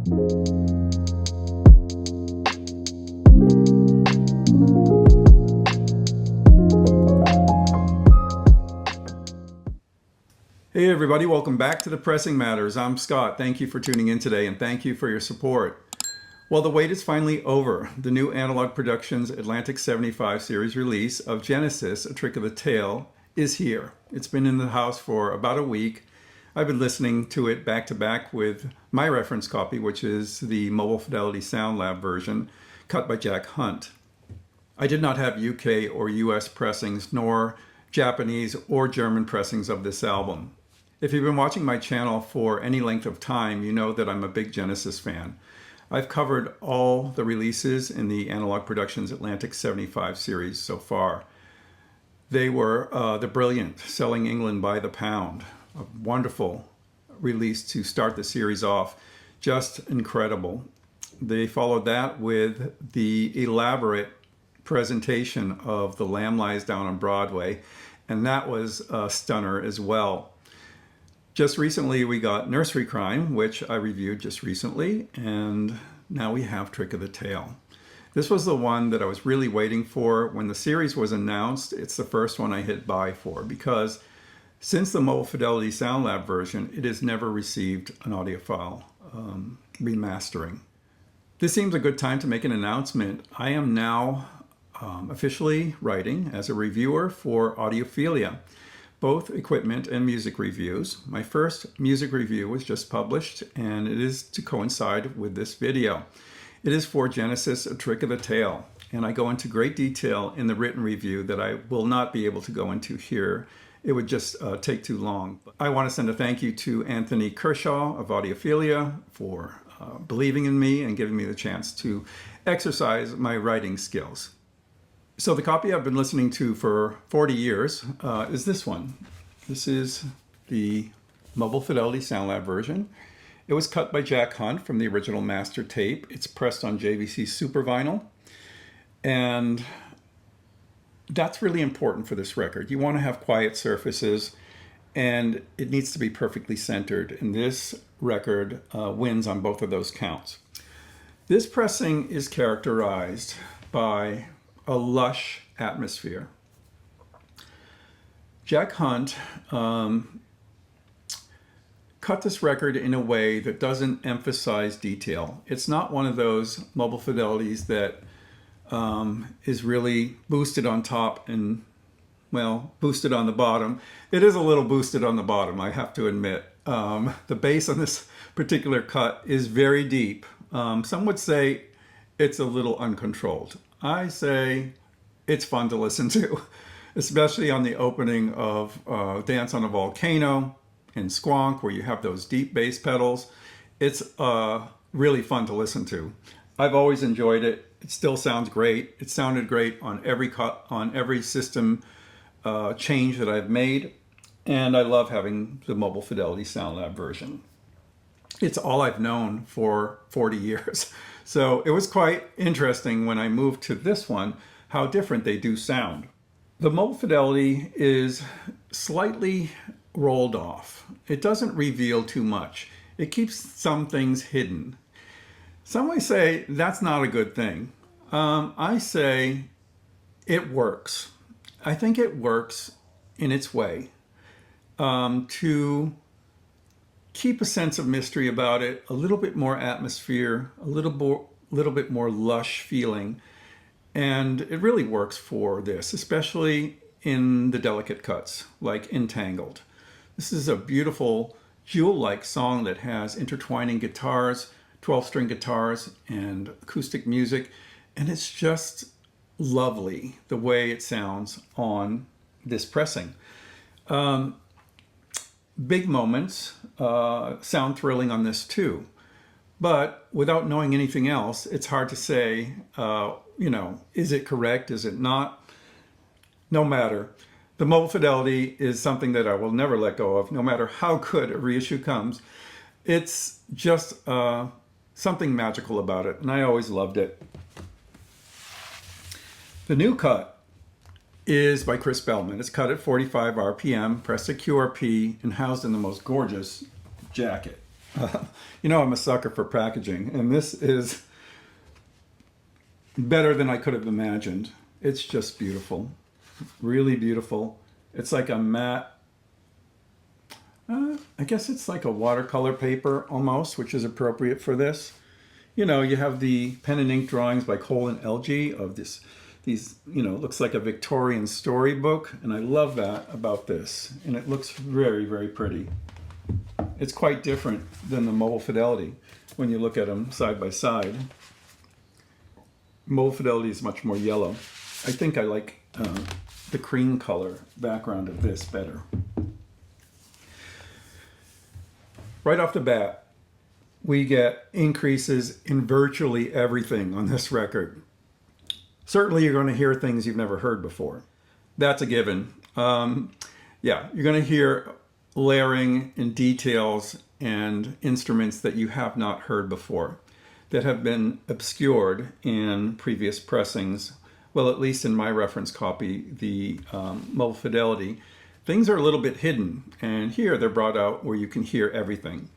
Hey everybody, welcome back to the Pressing Matters. I'm Scott. Thank you for tuning in today and thank you for your support. Well, the wait is finally over. The new Analogue Productions Atlantic 75 series release of Genesis, A Trick of the Tail, is here. It's been in the house for about a week. I've been listening to it back to back with my reference copy, which is the Mobile Fidelity Sound Lab version, cut by Jack Hunt. I did not have UK or US pressings, nor Japanese or German pressings of this album. If you've been watching my channel for any length of time, you know that I'm a big Genesis fan. I've covered all the releases in the Analogue Productions Atlantic 75 series so far. They were the brilliant Selling England by the Pound, a wonderful release to start the series off, just incredible. They followed that with the elaborate presentation of The Lamb Lies Down on Broadway, and that was a stunner as well. Just recently we got Nursery Crime, which I reviewed just recently, and now we have Trick of the Tail. This was the one that I was really waiting for. When the series was announced, it's the first one I hit buy for, because since the Mobile Fidelity Sound Lab version, it has never received an audiophile remastering. This seems a good time to make an announcement. I am now officially writing as a reviewer for Audiophilia, both equipment and music reviews. My first music review was just published, and it is to coincide with this video. It is for Genesis, A Trick of the Tail, and I go into great detail in the written review that I will not be able to go into here. It would just take too long. I want to send a thank you to Anthony Kershaw of Audiophilia for believing in me and giving me the chance to exercise my writing skills. So the copy I've been listening to for 40 years is this one. This is the Mobile Fidelity Sound Lab version. It was cut by Jack Hunt from the original master tape. It's pressed on JVC Super Vinyl. And that's really important for this record. You want to have quiet surfaces, and it needs to be perfectly centered. And this record wins on both of those counts. This pressing is characterized by a lush atmosphere. Jack Hunt cut this record in a way that doesn't emphasize detail. It's not one of those Mobile Fidelities that is really boosted on top and, well, boosted on the bottom. It is a little boosted on the bottom, I have to admit. The bass on this particular cut is very deep. Some would say it's a little uncontrolled. I say it's fun to listen to, especially on the opening of Dance on a Volcano and Squonk, where you have those deep bass pedals. It's really fun to listen to. I've always enjoyed it. It still sounds great. It sounded great on every cut, on every system change that I've made, and I love having the Mobile Fidelity Sound Lab version. It's all I've known for 40 years. So it was quite interesting when I moved to this one, how different they do sound. The Mobile Fidelity is slightly rolled off. It doesn't reveal too much. It keeps some things hidden. Some may say that's not a good thing. I say it works. I think it works in its way to keep a sense of mystery about it, a little bit more atmosphere, a little bit more lush feeling. And it really works for this, especially in the delicate cuts, like Entangled. This is a beautiful jewel-like song that has intertwining guitars, 12-string guitars, and acoustic music. And it's just lovely the way it sounds on this pressing. Big moments sound thrilling on this too, but without knowing anything else, it's hard to say, is it correct, is it not? No matter. The Mobile Fidelity is something that I will never let go of, no matter how good a reissue comes. It's just something magical about it, and I always loved it. The new cut is by Chris Bellman. It's cut at 45 RPM, pressed at QRP, and housed in the most gorgeous jacket. You know, I'm a sucker for packaging, and this is better than I could have imagined. It's just beautiful, really beautiful. It's like a matte, I guess it's like a watercolor paper almost, which is appropriate for this. You know, you have the pen and ink drawings by Cole and LG of these, you know, looks like a Victorian storybook, and I love that about this. And it looks very, very pretty. It's quite different than the Mobile Fidelity when you look at them side by side. Mobile Fidelity is much more yellow. I think I like the cream color background of this better. Right off the bat, we get increases in virtually everything on this record. Certainly you're going to hear things you've never heard before. That's a given. Yeah, you're going to hear layering and details and instruments that you have not heard before, that have been obscured in previous pressings. Well, at least in my reference copy, the Mobile Fidelity, things are a little bit hidden, and here they're brought out where you can hear everything.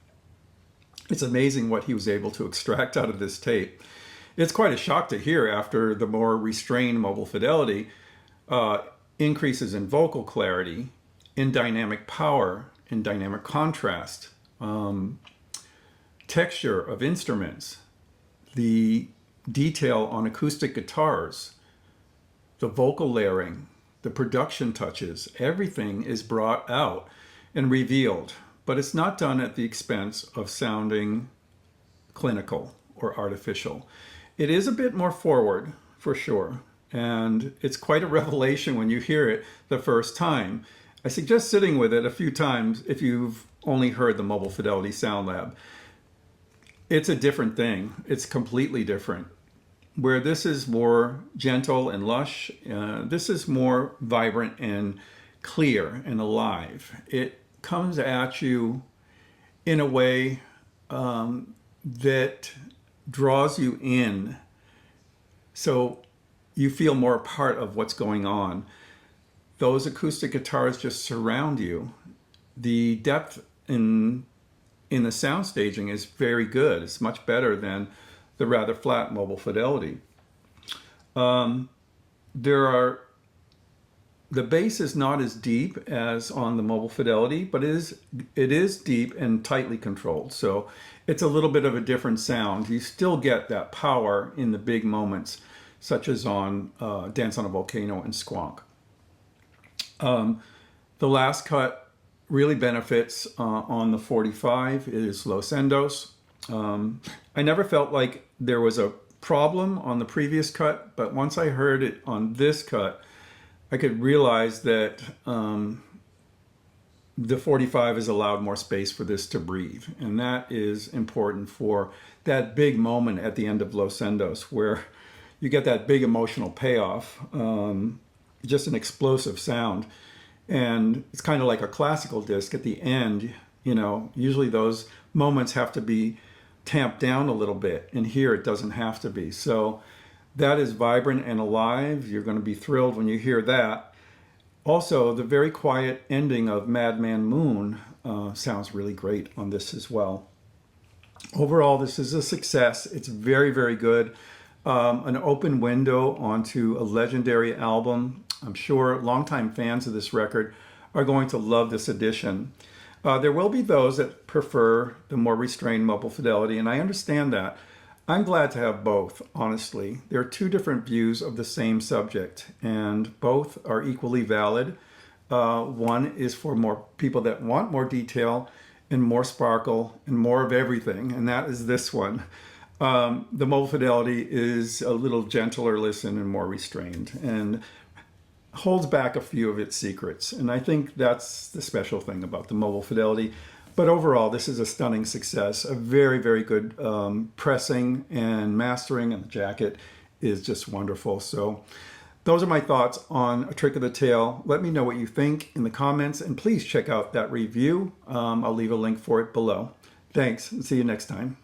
It's amazing what he was able to extract out of this tape. It's quite a shock to hear after the more restrained Mobile Fidelity, increases in vocal clarity, in dynamic power, in dynamic contrast, texture of instruments, the detail on acoustic guitars, the vocal layering, the production touches, everything is brought out and revealed, but it's not done at the expense of sounding clinical or artificial. It is a bit more forward, for sure, and it's quite a revelation when you hear it the first time. I suggest sitting with it a few times if you've only heard the Mobile Fidelity Sound Lab. It's a different thing. It's completely different. Where this is more gentle and lush, this is more vibrant and clear and alive. It comes at you in a way that draws you in, so you feel more a part of what's going on. Those acoustic guitars just surround you. The depth in the sound staging is very good. It's much better than the rather flat Mobile Fidelity. The bass is not as deep as on the Mobile Fidelity, but it is deep and tightly controlled. So it's a little bit of a different sound. You still get that power in the big moments, such as on Dance on a Volcano and Squonk. The last cut really benefits on the 45 is Los Endos. I never felt like there was a problem on the previous cut, but once I heard it on this cut, I could realize that the 45 has allowed more space for this to breathe. And that is important for that big moment at the end of Los Endos, where you get that big emotional payoff, just an explosive sound. And it's kind of like a classical disc at the end, you know, usually those moments have to be tamped down a little bit, and here it doesn't have to be. So that is vibrant and alive. You're going to be thrilled when you hear that. Also, the very quiet ending of Madman Moon sounds really great on this as well. Overall, this is a success. It's very, very good. An open window onto a legendary album. I'm sure longtime fans of this record are going to love this edition. There will be those that prefer the more restrained Mobile Fidelity, and I understand that. I'm glad to have both, honestly. There are two different views of the same subject, and both are equally valid. One is for more people that want more detail and more sparkle and more of everything, and that is this one. The Mobile Fidelity is a little gentler listen and more restrained, and holds back a few of its secrets. And I think that's the special thing about the Mobile Fidelity. But overall, this is a stunning success. A very, very good pressing and mastering, and the jacket is just wonderful. So those are my thoughts on A Trick of the Tail. Let me know what you think in the comments, and please check out that review. I'll leave a link for it below. Thanks, and see you next time.